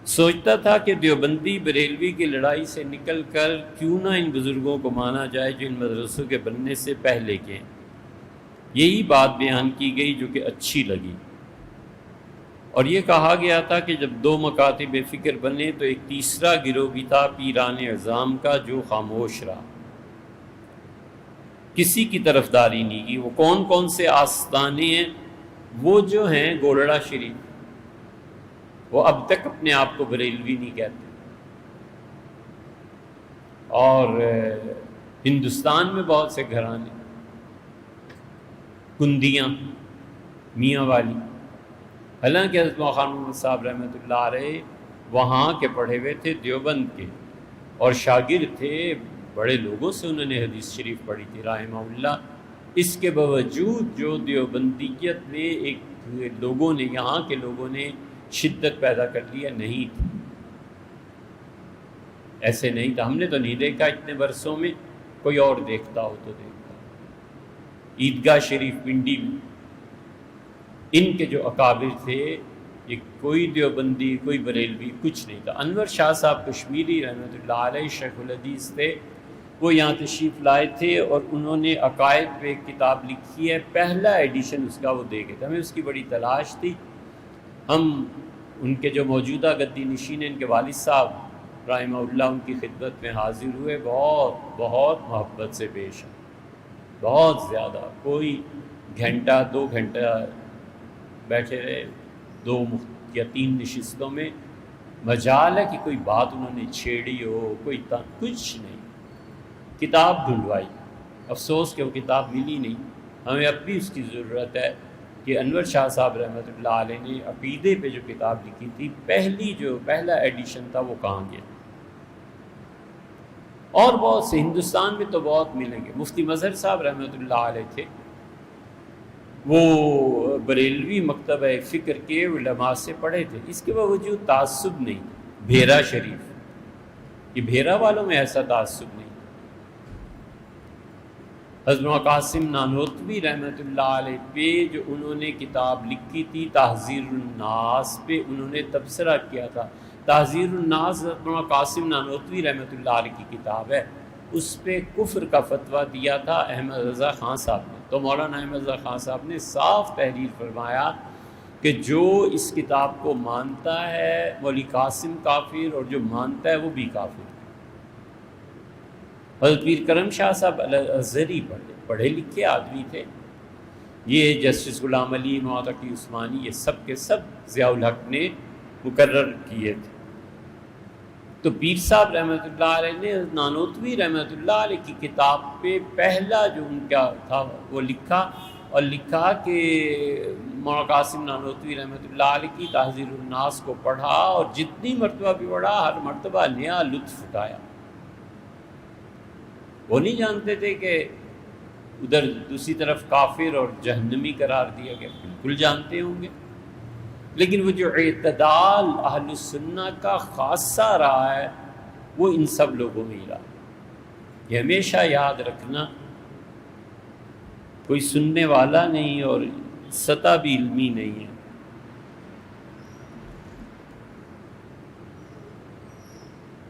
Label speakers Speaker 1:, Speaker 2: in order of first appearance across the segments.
Speaker 1: سوچتا تھا کہ دیوبندی بریلوی کی لڑائی سے نکل کر کیوں نہ ان بزرگوں کو مانا جائے جو ان مدرسوں کے بننے سے پہلے کے ہیں۔ یہی بات بیان کی گئی جو کہ اچھی لگی، اور یہ کہا گیا تھا کہ جب دو مکاتب فکر بنے تو ایک تیسرا گروہ بھی تھا پیران اعظام کا جو خاموش رہا، کسی کی طرفداری نہیں کی۔ وہ کون کون سے آستانے ہیں؟ وہ جو ہیں گولڑا شریف، وہ اب تک اپنے آپ کو بریلوی نہیں کہتے، اور ہندوستان میں بہت سے گھرانے، کندیاں، میاں والی، حالانکہ حضرت خان محمد صاحب رحمۃ اللہ علیہ وہاں کے پڑھے ہوئے تھے، دیوبند کے، اور شاگرد تھے، بڑے لوگوں سے انہوں نے حدیث شریف پڑھی تھی رحمہ اللہ۔ اس کے باوجود جو دیوبندیت میں ایک لوگوں نے، یہاں کے لوگوں نے شدت پیدا کر لیا، نہیں تھی، ایسے نہیں تھا۔ ہم نے تو نہیں دیکھا اتنے برسوں میں، کوئی اور دیکھتا ہو تو دیکھتا۔ عیدگاہ شریف پنڈی میں ان کے جو اکابر تھے، یہ کوئی دیوبندی، کوئی بریلوی، کچھ نہیں تھا۔ انور شاہ صاحب کشمیری رحمۃ اللہ علیہ شیخ الحدیث تھے، وہ یہاں تشریف لائے تھے اور انہوں نے عقائد پہ ایک کتاب لکھی ہے، پہلا ایڈیشن اس کا وہ دے گئے تھے، ہمیں اس کی بڑی تلاش تھی۔ ہم ان کے جو موجودہ گدی نشین ہیں، ان کے والد صاحب رحمہ اللہ، ان کی خدمت میں حاضر ہوئے، بہت بہت محبت سے پیش آئے، بہت زیادہ، کوئی گھنٹہ 2 گھنٹہ بیٹھے رہے، 2 یا 3 نشستوں میں۔ مجال ہے کہ کوئی بات انہوں نے چھیڑی ہو، کوئی کچھ نہیں، کتاب ڈھونڈوائی، افسوس کہ وہ کتاب ملی نہیں۔ ہمیں اب بھی اس کی ضرورت ہے کہ انور شاہ صاحب رحمۃ اللہ علیہ نے عقیدے پہ جو کتاب لکھی تھی، پہلا ایڈیشن تھا، وہ کہاں گیا؟ اور بہت سے ہندوستان میں تو بہت ملیں گے۔ مفتی مظہر صاحب رحمۃ اللہ علیہ تھے، وہ بریلوی مکتبہ فکر کے علماء سے پڑھے تھے، اس کے باوجود تعصب نہیں۔ بھیرا شریف، یہ بھیرا والوں میں ایسا تعصب نہیں۔ حضرت قاسم نانوتوی رحمۃ اللہ علیہ پہ جو انہوں نے کتاب لکھی تھی تحذیر الناس پہ، انہوں نے تبصرہ کیا تھا۔ تحذیر الناس حضرت قاسم نانوتوی رحمۃ اللہ علیہ کی کتاب ہے، اس پہ کفر کا فتویٰ دیا تھا احمد رضا خان صاحب نے۔ تو مولانا احمد رضا خان صاحب نے صاف تحریر فرمایا کہ جو اس کتاب کو مانتا ہے مولوی قاسم کافر، اور جو مانتا ہے وہ بھی کافر۔ حضرت پیر کرم شاہ صاحب الازہری پڑھے لکھے آدمی تھے، یہ جسٹس غلام علی، معتقی عثمانی، یہ سب کے سب ضیاء الحق نے مقرر کیے تھے۔ تو پیر صاحب رحمۃ اللہ علیہ نے نانوتوی رحمۃ اللہ علیہ کی کتاب پہ پہلا جو ان کا تھا وہ لکھا، اور لکھا کہ مولانا قاسم نانوتوی رحمۃ اللہ علیہ کی تحذیر الناس کو پڑھا، اور جتنی مرتبہ بھی پڑھا ہر مرتبہ نیا لطف اٹھایا۔ وہ نہیں جانتے تھے کہ ادھر دوسری طرف کافر اور جہنمی قرار دیا گیا، بالکل جانتے ہوں گے، لیکن وہ جو اعتدال اہل السنہ کا خاصہ رہا ہے وہ ان سب لوگوں میں ہی رہا۔ یہ ہمیشہ یاد رکھنا، کوئی سننے والا نہیں اور سطح بھی علمی نہیں ہے۔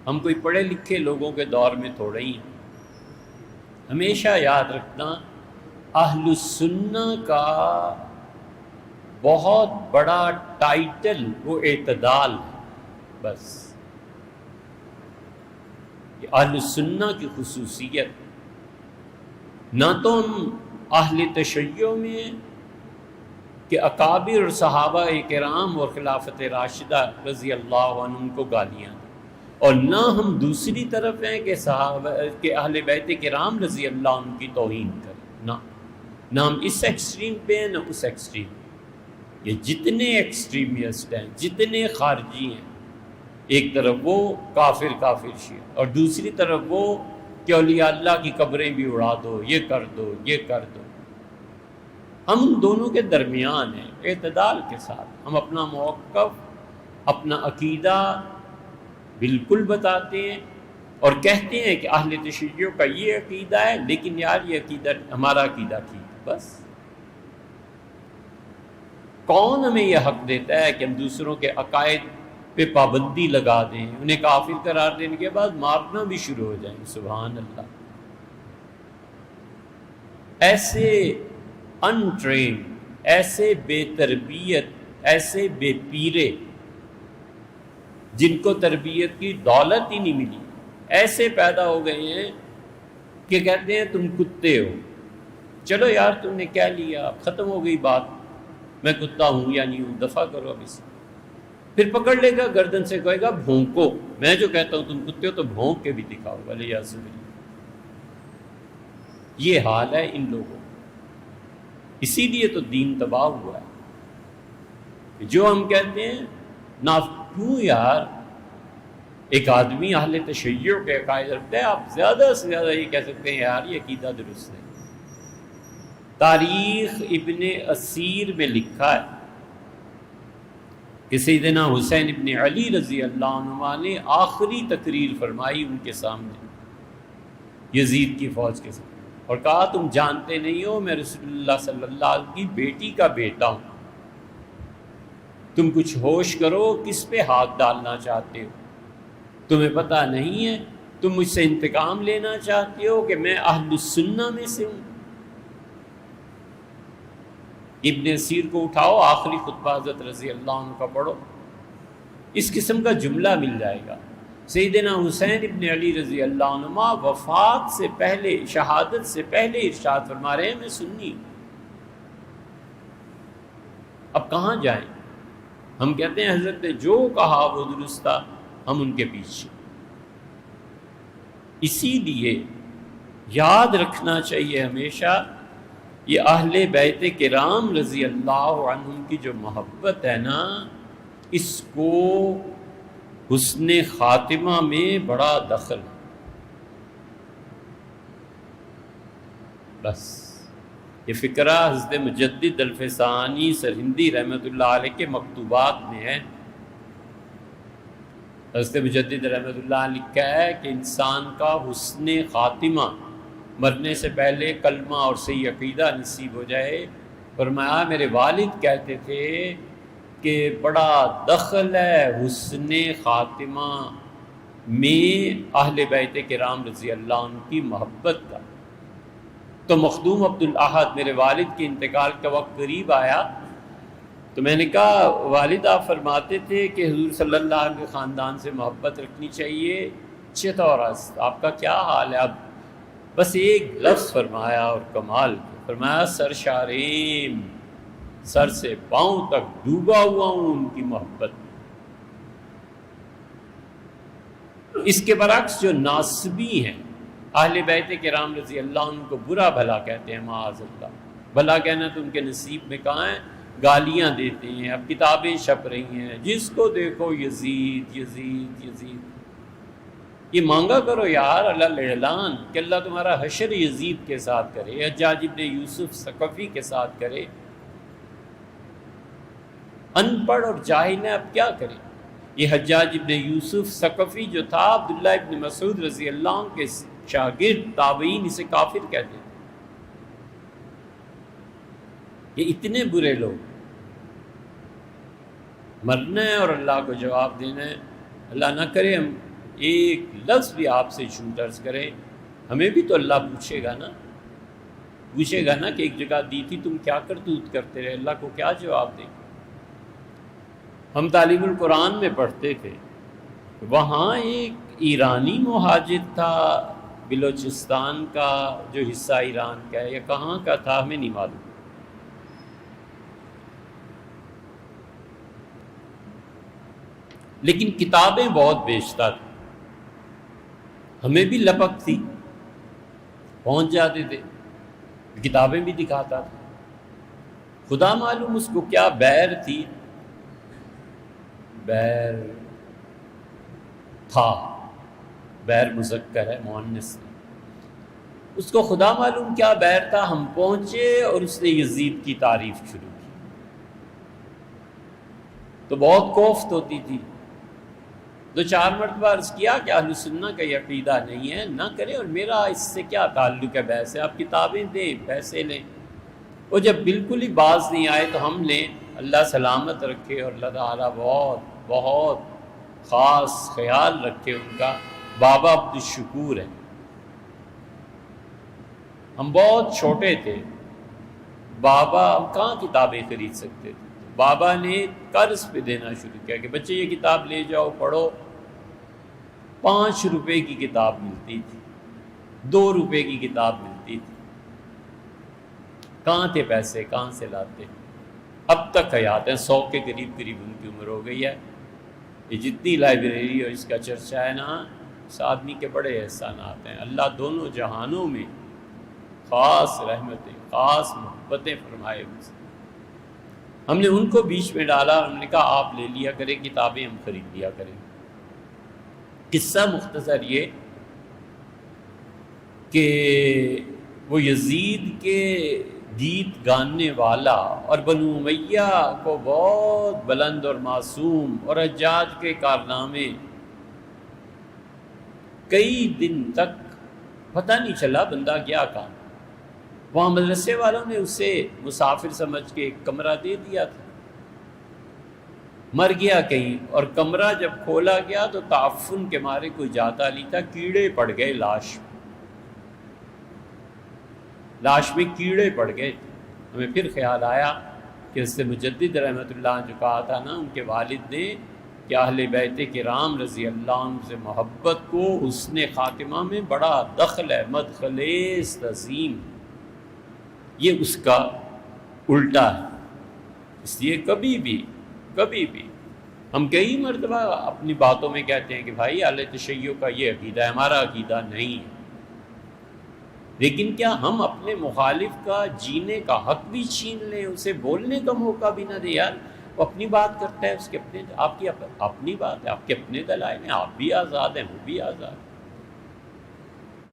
Speaker 1: ہم کوئی پڑھے لکھے لوگوں کے دور میں تھوڑے ہی ہیں۔ ہمیشہ یاد رکھنا، اہل السنہ کا بہت بڑا ٹائٹل وہ اعتدال ہے، بس یہ اہل السنہ کی خصوصیت۔ نہ تو ہم اہل تشیع میں کہ اکابر اور صحابہ کرام اور خلافت راشدہ رضی اللہ عنہم کو گالیاں، اور نہ ہم دوسری طرف ہیں کہ صحابہ کہ اہل بیت کرام رضی اللہ عنہ کی توہین کریں، نہ ہم اس ایکسٹریم پہ ہیں نہ اس ایکسٹریم پہ۔ یہ جتنے ایکسٹریمسٹ ہیں، جتنے خارجی ہیں، ایک طرف وہ کافر شیعہ، اور دوسری طرف وہ کہ اولیاء اللہ کی قبریں بھی اڑا دو، یہ کر دو، یہ کر دو۔ ہم ان دونوں کے درمیان ہیں، اعتدال کے ساتھ ہم اپنا موقف، اپنا عقیدہ بالکل بتاتے ہیں، اور کہتے ہیں کہ اہل تشیع کا یہ عقیدہ ہے، لیکن یار یہ عقیدہ ہمارا عقیدہ ٹھیک ہے۔ بس کون ہمیں یہ حق دیتا ہے کہ ہم دوسروں کے عقائد پہ پابندی لگا دیں، انہیں کافر قرار دینے کے بعد مارنا بھی شروع ہو جائیں. سبحان اللہ. ایسے انٹرینڈ، ایسے بے تربیت، ایسے بے پیرے جن کو تربیت کی دولت ہی نہیں ملی، ایسے پیدا ہو گئے ہیں کہ کہتے ہیں تم کتے ہو. چلو یار تم نے کہہ لیا، ختم ہو گئی بات، میں کتا ہوں یا نہیں ہوں، دفع کرو اب اسے. پھر پکڑ لے گا گردن سے، کہے گا بھونکو، میں جو کہتا ہوں تم کتے ہو تو بھونک کے بھی دکھاؤ. ولیعذ باللہ. یہ حال ہے ان لوگوں. اسی لیے تو دین تباہ ہوا ہے. جو ہم کہتے ہیں نا، کیوں یار ایک آدمی اہل تشیع کے عقائد رکھتا ہے، آپ زیادہ سے زیادہ یہ کہہ سکتے ہیں یار یہ عقیدہ درست ہے. تاریخ ابن اسیر میں لکھا ہے کہ سیدنا حسین ابن علی رضی اللہ عنہ نے آخری تقریر فرمائی ان کے سامنے یزید کی فوج کے سامنے، اور کہا تم جانتے نہیں ہو میں رسول اللہ صلی اللہ علیہ وسلم کی بیٹی کا بیٹا ہوں. تم کچھ ہوش کرو، کس پہ ہاتھ ڈالنا چاہتے ہو؟ تمہیں پتہ نہیں ہے تم مجھ سے انتقام لینا چاہتے ہو کہ میں اہل السنہ میں سے ہوں. ابن اسیر کو اٹھاؤ، آخری خطبہ حضرت رضی اللہ عنہ کا پڑھو، اس قسم کا جملہ مل جائے گا. سیدنا حسین ابن علی رضی اللہ عنہ وفات سے پہلے، شہادت سے پہلے ارشاد فرما رہے ہیں میں سنی. اب کہاں جائیں؟ ہم کہتے ہیں حضرت نے جو کہا وہ درست تھا، ہم ان کے پیچھے. اسی لیے یاد رکھنا چاہیے ہمیشہ یہ اہل بیت کرام رضی اللہ عنہم کی جو محبت ہے نا، اس کو حسن خاتمہ میں بڑا دخل ہے. بس یہ فکرہ حضرت مجدد الفسانی سرہندی رحمۃ اللہ علیہ کے مکتوبات میں ہے. حضرت مجدد رحمۃ اللہ علیہ لکھا ہے کہ انسان کا حسن خاتمہ، مرنے سے پہلے کلمہ اور صحیح عقیدہ نصیب ہو جائے. فرمایا میرے والد کہتے تھے کہ بڑا دخل ہے حسن خاتمہ میں اہل بیت کرام رضی اللہ عنہ کی محبت کا. تو مخدوم عبد الاحد میرے والد کے انتقال کا وقت قریب آیا تو میں نے کہا والد آپ فرماتے تھے کہ حضور صلی اللہ علیہ وسلم کے خاندان سے محبت رکھنی چاہیے، چطور آپ کا کیا حال ہے؟ اب بس ایک لفظ فرمایا اور کمال فرمایا، سر شاریم، سر سے پاؤں تک ڈوبا ہوا ہوں ان کی محبت. اس کے برعکس جو ناصبی ہیں، اہل بیت کرام رضی اللہ عنہ کو برا بھلا کہتے ہیں، معاذ اللہ. بھلا کہنا تو ان کے نصیب میں کہاں ہے، گالیاں دیتے ہیں. اب کتابیں چھپ رہی ہیں، جس کو دیکھو یزید یزید یزید. یہ مانگا کرو یار اللہ اعلان کہ اللہ تمہارا حشر یزید کے ساتھ کرے، حجاج ابن یوسف ثقفی کے ساتھ کرے. ان پڑھ اور جاہل ہے، اب کیا کریں؟ یہ حجاج ابن یوسف ثقفی جو تھا، عبداللہ ابن مسعود رضی اللہ عنہ کے شاگرد، تابعین اسے کافر کہتے تھے. یہ اتنے برے لوگ. مرنا ہے اور اللہ کو جواب دینا ہے. اللہ نہ کرے ہم ایک لفظ بھی آپ سے جھوٹ عرض کریں، ہمیں بھی تو اللہ پوچھے گا نا، پوچھے گا نا کہ ایک جگہ دی تھی تم کیا کرتوت کرتے رہے، اللہ کو کیا جواب دیں؟ ہم تعلیم القرآن میں پڑھتے تھے، وہاں ایک ایرانی مہاجر تھا بلوچستان کا، جو حصہ ایران کا ہے یا کہاں کا تھا ہمیں نہیں معلوم. لیکن کتابیں بہت بیچتا تھا، ہمیں بھی لپک تھی، پہنچ جاتے تھے، کتابیں بھی دکھاتا تھا. خدا معلوم اس کو کیا بیر تھی، بیر تھا، بیر مذکر ہے مؤنث ہے، اس کو خدا معلوم کیا بیر تھا. ہم پہنچے اور اس نے یزید کی تعریف شروع کی تو بہت کوفت ہوتی تھی. 2-4 مرتبہ عرض کیا کہ اہل سنہ کا یہ عقیدہ نہیں ہے، نہ کرے، اور میرا اس سے کیا تعلق ہے بحث ہے، آپ کتابیں دیں پیسے لیں. وہ جب بالکل ہی باز نہیں آئے تو ہم لیں. اللہ سلامت رکھے اور اللہ تعالیٰ بہت بہت خاص خیال رکھے ان کا، بابا عبدالشکور ہے۔ ہم بہت چھوٹے تھے، بابا ہم کہاں کتابیں خرید سکتے تھے، بابا نے قرض پہ دینا شروع کیا کہ بچے یہ کتاب لے جاؤ پڑھو۔ 5 روپے کی کتاب ملتی تھی، 2 روپے کی کتاب ملتی تھی، کہاں تھے پیسے، کہاں سے لاتے؟ اب تک حیات ہیں، 100 کے قریب ان کی عمر ہو گئی ہے۔ یہ جتنی لائبریری اور اس کا چرچہ ہے نا، اس آدمی کے بڑے احسانات ہیں۔ اللہ دونوں جہانوں میں خاص رحمتیں، خاص محبتیں فرمائے ان سے۔ ہم نے ان کو بیچ میں ڈالا، ہم نے کہا آپ لے لیا کریں کتابیں، ہم خرید لیا کریں۔ قصہ مختصر یہ کہ وہ یزید کے گیت گانے والا اور بنو امیہ کو بہت بلند اور معصوم، اور حجاج کے کارنامے، کئی دن تک پتہ نہیں چلا بندہ گیا کہاں۔ وہاں مدرسے والوں نے اسے مسافر سمجھ کے ایک کمرہ دے دیا تھا، مر گیا کہیں، اور کمرہ جب کھولا گیا تو تعفن کے مارے کوئی جاتا نہیں تھا، کیڑے پڑ گئے لاش میں کیڑے پڑ گئے۔ ہمیں پھر خیال آیا کہ اس سے مجدد رحمۃ اللہ جو کہا تھا نا ان کے والد نے کہ اہل بیت کرام رضی اللہ عنہ سے محبت کو حسن خاتمہ میں بڑا دخل ہے، مدخلیس عظیم، یہ اس کا الٹا ہے۔ اس لیے کبھی بھی ہم کئی مرتبہ اپنی باتوں میں کہتے ہیں کہ بھائی اہل تشیع کا یہ عقیدہ ہے، ہمارا عقیدہ نہیں ہے، لیکن کیا ہم اپنے مخالف کا جینے کا حق بھی چھین لیں، اسے بولنے کا موقع بھی نہ دیں؟ یار وہ اپنی بات کرتا ہے، اس کے اپنے، آپ کی اپنی بات ہے، آپ کے اپنے دلائل ہیں، آپ بھی آزاد ہیں، وہ بھی آزاد ہیں۔